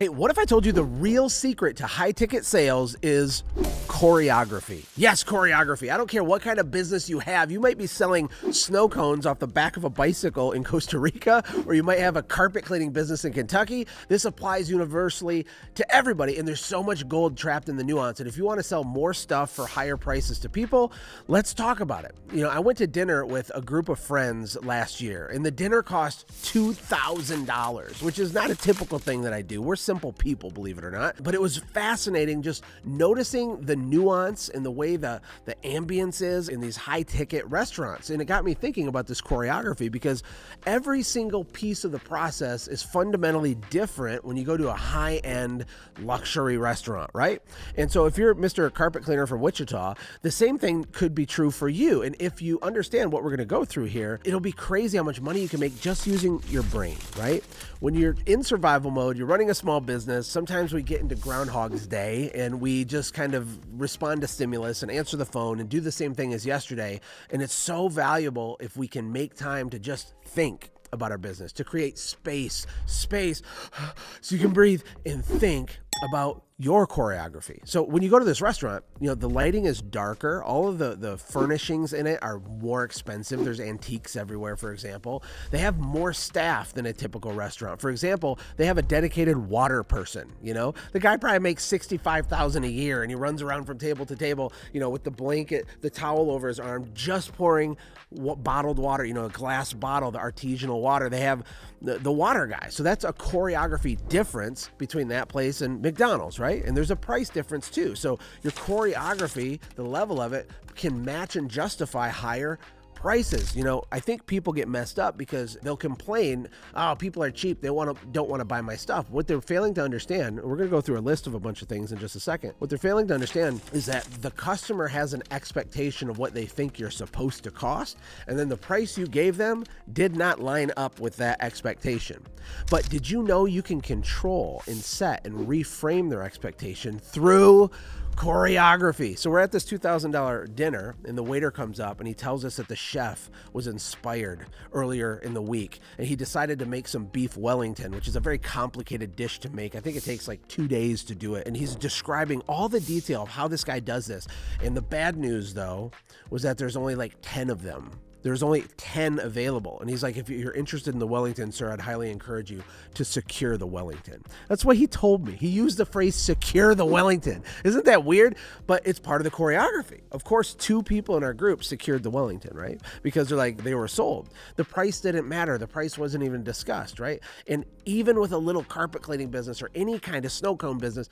Hey, what if I told you the real secret to high ticket sales is choreography? Yes, choreography. I don't care what kind of business you have. You might be selling snow cones off the back of a bicycle in Costa Rica, or you might have a carpet cleaning business in Kentucky. This applies universally to everybody, and there's so much gold trapped in the nuance. And if you want to sell more stuff for higher prices to people, let's talk about it. I went to dinner with a group of friends last year, and the dinner cost $2,000, which is not a typical thing that I do. We're simple people, believe it or not. But it was fascinating just noticing the nuance and the way the ambience is in these high ticket restaurants. And it got me thinking about this choreography, because every single piece of the process is fundamentally different when you go to a high-end luxury restaurant, right? And so if you're Mr. Carpet Cleaner from Wichita, the same thing could be true for you. And if you understand what we're going to go through here, it'll be crazy how much money you can make just using your brain, right? When you're in survival mode, you're running a small business, sometimes we get into Groundhog's Day and we just kind of respond to stimulus and answer the phone and do the same thing as yesterday. And it's so valuable if we can make time to just think about our business, to create space so you can breathe and think about your choreography. So when you go to this restaurant, the lighting is darker. All of the furnishings in it are more expensive. There's antiques everywhere, for example. They have more staff than a typical restaurant. For example, they have a dedicated water person. The guy probably makes $65,000 a year, and he runs around from table to table, with the blanket, the towel over his arm, just pouring bottled water, a glass bottle, the artisanal water. They have the water guy. So that's a choreography difference between that place and McDonald's, right? And there's a price difference too. So your choreography, the level of it, can match and justify higher prices. I think people get messed up because they'll complain, oh, people are cheap, they don't want to buy my stuff. What they're failing to understand, we're going to go through a list of a bunch of things in just a second. What they're failing to understand is that the customer has an expectation of what they think you're supposed to cost, and then the price you gave them did not line up with that expectation. But did you know you can control and set and reframe their expectation through choreography? So we're at this $2,000 dinner, and the waiter comes up and he tells us that the chef was inspired earlier in the week, and he decided to make some beef Wellington, which is a very complicated dish to make. I think it takes like 2 days to do it. And he's describing all the detail of how this guy does this. And the bad news, though, was that there's only like 10 of them. There's only 10 available. And he's like, if you're interested in the Wellington, sir, I'd highly encourage you to secure the Wellington. That's what he told me. He used the phrase secure the Wellington. Isn't that weird? But it's part of the choreography. Of course, 2 people in our group secured the Wellington, right? Because they were sold. The price didn't matter. The price wasn't even discussed, right? And even with a little carpet cleaning business or any kind of snow cone business,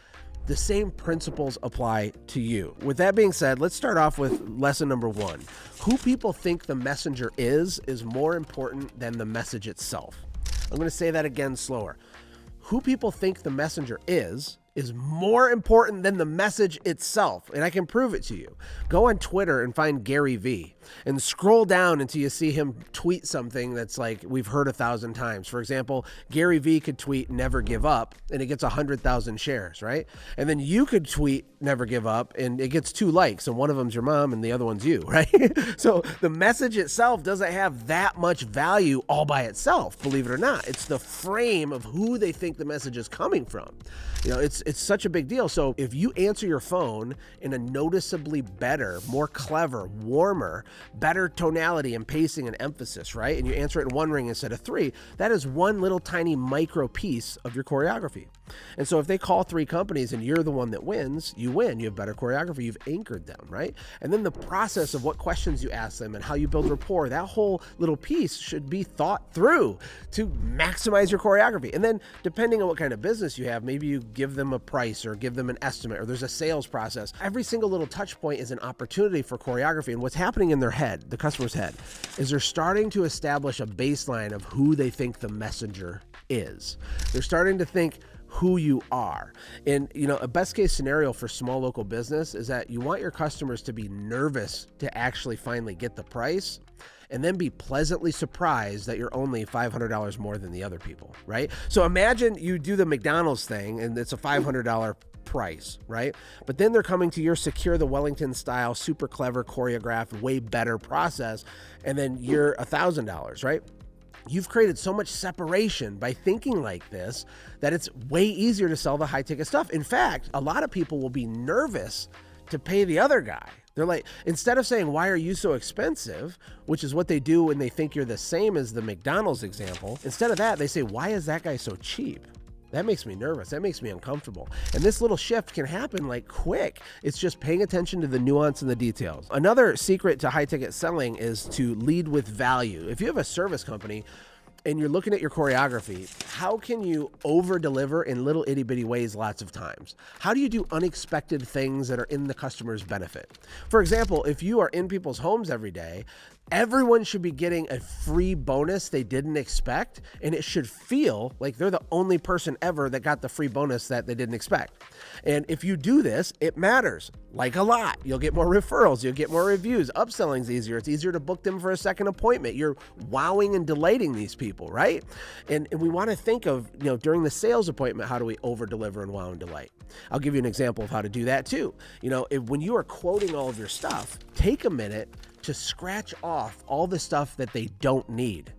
the same principles apply to you. With that being said, let's start off with lesson number 1. Who people think the messenger is more important than the message itself. I'm going to say that again slower. Who people think the messenger is more important than the message itself. And I can prove it to you. Go on Twitter and find Gary V and scroll down until you see him tweet something that's like we've heard 1,000 times. For example, Gary V could tweet never give up and it gets 100,000 shares, right? And then you could tweet never give up and it gets 2 likes, and one of them's your mom and the other one's you, right? So the message itself doesn't have that much value all by itself, believe it or not. It's the frame of who they think the message is coming from. It's such a big deal. So if you answer your phone in a noticeably better, more clever, warmer, better tonality and pacing and emphasis, right? And you answer it in 1 ring instead of 3, that is one little tiny micro piece of your choreography. And so if they call 3 companies and you're the one that wins, you win. You have better choreography. You've anchored them, right? And then the process of what questions you ask them and how you build rapport, that whole little piece should be thought through to maximize your choreography. And then depending on what kind of business you have, maybe you give them a price or give them an estimate, or there's a sales process. Every single little touch point is an opportunity for choreography. And what's happening in their head, the customer's head, is they're starting to establish a baseline of who they think the messenger is. They're starting to think who you are. And a best case scenario for small local business is that you want your customers to be nervous to actually finally get the price, and then be pleasantly surprised that you're only $500 more than the other people, right? So imagine you do the McDonald's thing and it's a $500 price, right? But then they're coming to your secure the Wellington style, super clever, choreographed, way better process, and then you're $1,000, right? You've created so much separation by thinking like this that it's way easier to sell the high ticket stuff. In fact, a lot of people will be nervous to pay the other guy. They're like, instead of saying, why are you so expensive? Which is what they do when they think you're the same as the McDonald's example. Instead of that, they say, why is that guy so cheap? That makes me nervous. That makes me uncomfortable. And this little shift can happen like quick. It's just paying attention to the nuance and the details. Another secret to high ticket selling is to lead with value. If you have a service company and you're looking at your choreography, how can you over deliver in little itty bitty ways lots of times? How do you do unexpected things that are in the customer's benefit? For example, if you are in people's homes every day, everyone should be getting a free bonus they didn't expect, and it should feel like they're the only person ever that got the free bonus that they didn't expect. And if you do this, it matters, like a lot. You'll get more referrals, you'll get more reviews, upselling's easier, it's easier to book them for a second appointment. You're wowing and delighting these people, right? And we want to think of, during the sales appointment, how do we over deliver and wow and delight? I'll give you an example of how to do that too. When you are quoting all of your stuff, take a minute to scratch off all the stuff that they don't need.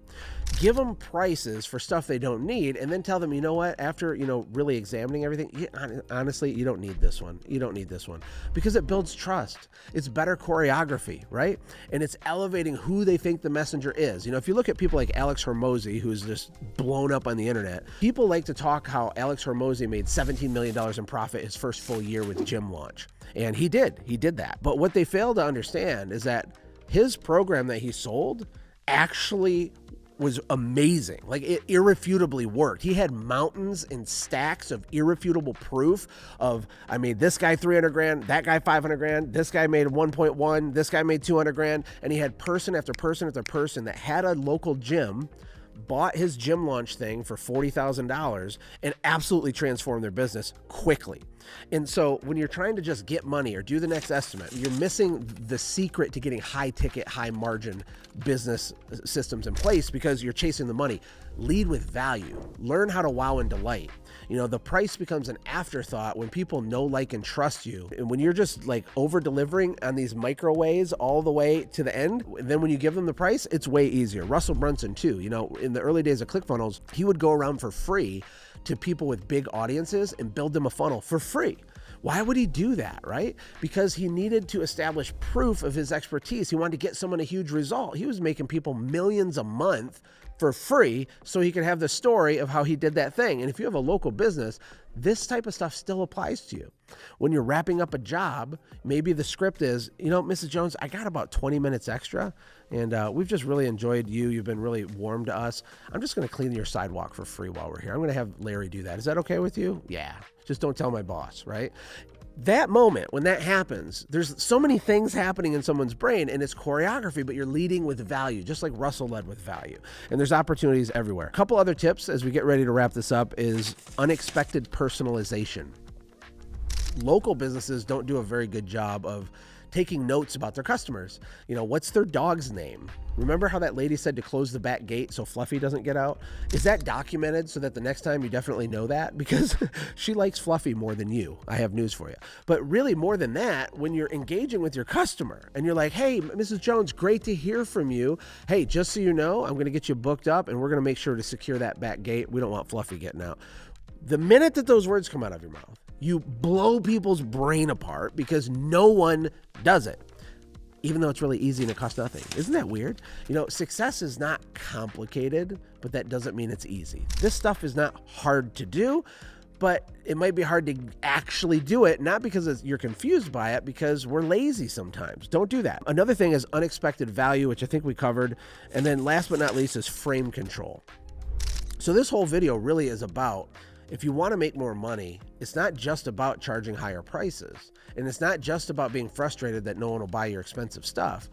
Give them prices for stuff they don't need, and then tell them, you know what, after, really examining everything, honestly, you don't need this one. You don't need this one, because it builds trust. It's better choreography, right? And it's elevating who they think the messenger is. If you look at people like Alex Hormozi, who's just blown up on the internet, people like to talk how Alex Hormozi made $17 million in profit his first full year with gym launch. And he did that. But what they fail to understand is that his program that he sold actually was amazing. Like, it irrefutably worked. He had mountains and stacks of irrefutable proof of, I made this guy 300 grand, that guy 500 grand, this guy made 1.1, this guy made 200 grand. And he had person after person after person that had a local gym, bought his gym launch thing for $40,000 and absolutely transformed their business quickly. And so when you're trying to just get money or do the next estimate, you're missing the secret to getting high ticket, high margin business systems in place because you're chasing the money. Lead with value. Learn how to wow and delight. The price becomes an afterthought when people know, like, and trust you. And when you're just like over delivering on these micro ways all the way to the end, then when you give them the price, it's way easier. Russell Brunson too, in the early days of ClickFunnels, he would go around for free to people with big audiences and build them a funnel for free. Why would he do that, right? Because he needed to establish proof of his expertise. He wanted to get someone a huge result. He was making people millions a month for free so he could have the story of how he did that thing. And if you have a local business, this type of stuff still applies to you. When you're wrapping up a job, maybe the script is, Mrs. Jones, I got about 20 minutes extra, and we've just really enjoyed you. You've been really warm to us. I'm just going to clean your sidewalk for free while we're here. I'm going to have Larry do that. Is that okay with you? Yeah. Just don't tell my boss, right? That moment, when that happens, there's so many things happening in someone's brain, and it's choreography, but you're leading with value, just like Russell led with value. And there's opportunities everywhere. A couple other tips as we get ready to wrap this up is unexpected personalization. Local businesses don't do a very good job of taking notes about their customers. What's their dog's name? Remember how that lady said to close the back gate so Fluffy doesn't get out? Is that documented so that the next time you definitely know that? Because she likes Fluffy more than you. I have news for you. But really, more than that, when you're engaging with your customer and you're like, hey, Mrs. Jones, great to hear from you. Hey, just so you know, I'm going to get you booked up and we're going to make sure to secure that back gate. We don't want Fluffy getting out. The minute that those words come out of your mouth, you blow people's brain apart because no one does it, even though it's really easy and it costs nothing. Isn't that weird? Success is not complicated, but that doesn't mean it's easy. This stuff is not hard to do, but it might be hard to actually do it, not because you're confused by it, because we're lazy sometimes. Don't do that. Another thing is unexpected value, which I think we covered. And then last but not least is frame control. So this whole video really is about, if you want to make more money, it's not just about charging higher prices. And it's not just about being frustrated that no one will buy your expensive stuff.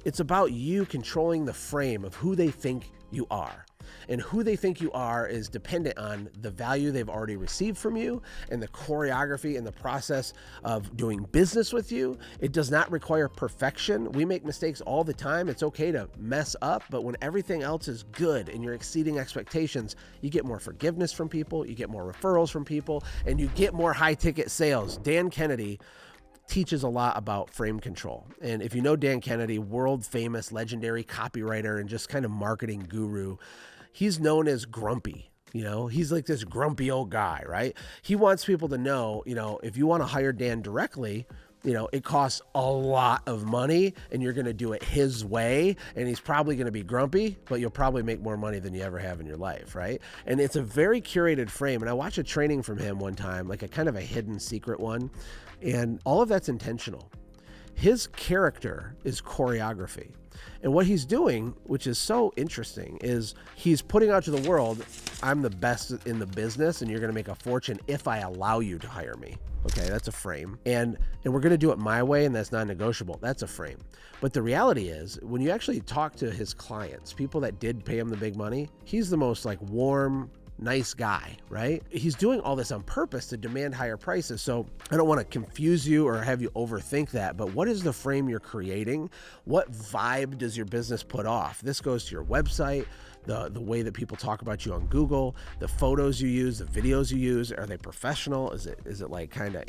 It's about you controlling the frame of who they think you are. And who they think you are is dependent on the value they've already received from you and the choreography and the process of doing business with you. It does not require perfection. We make mistakes all the time. It's okay to mess up, but when everything else is good and you're exceeding expectations, you get more forgiveness from people, you get more referrals from people, and you get more high ticket sales. Dan Kennedy teaches a lot about frame control. And if you know Dan Kennedy, world famous, legendary copywriter and just kind of marketing guru, he's known as grumpy. He's like this grumpy old guy, right? He wants people to know, if you want to hire Dan directly, it costs a lot of money and you're going to do it his way. And he's probably going to be grumpy, but you'll probably make more money than you ever have in your life, right? And it's a very curated frame. And I watched a training from him one time, like a kind of a hidden secret one. And all of that's intentional. His character is choreography. And what he's doing, which is so interesting, is he's putting out to the world, I'm the best in the business and you're going to make a fortune if I allow you to hire me. Okay, that's a frame. And we're going to do it my way, and that's non-negotiable. That's a frame. But the reality is, when you actually talk to his clients, people that did pay him the big money, he's the most like warm, nice guy, right? He's doing all this on purpose to demand higher prices. So I don't want to confuse you or have you overthink that, but what is the frame you're creating? What vibe does your business put off? This goes to your website, the way that people talk about you on Google, the photos you use, the videos you use. Are they professional? Is it like kind of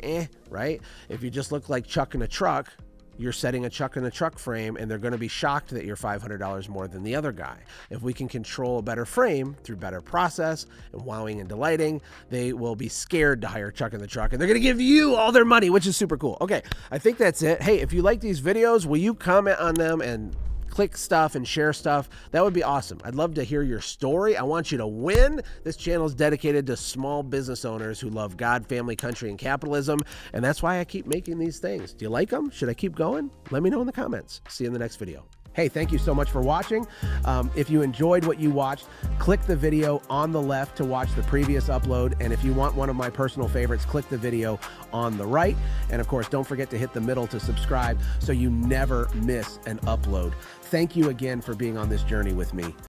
right? If you just look like Chuck in a truck, you're setting a Chuck in a truck frame and they're going to be shocked that you're $500 more than the other guy. If we can control a better frame through better process and wowing and delighting, they will be scared to hire Chuck in the truck and they're going to give you all their money, which is super cool. Okay, I think that's it. Hey, if you like these videos, will you comment on them and click stuff and share stuff? That would be awesome. I'd love to hear your story. I want you to win. This channel is dedicated to small business owners who love God, family, country, and capitalism. And that's why I keep making these things. Do you like them? Should I keep going? Let me know in the comments. See you in the next video. Hey, thank you so much for watching. If you enjoyed what you watched, click the video on the left to watch the previous upload. And if you want one of my personal favorites, click the video on the right. And of course, don't forget to hit the middle to subscribe so you never miss an upload. Thank you again for being on this journey with me.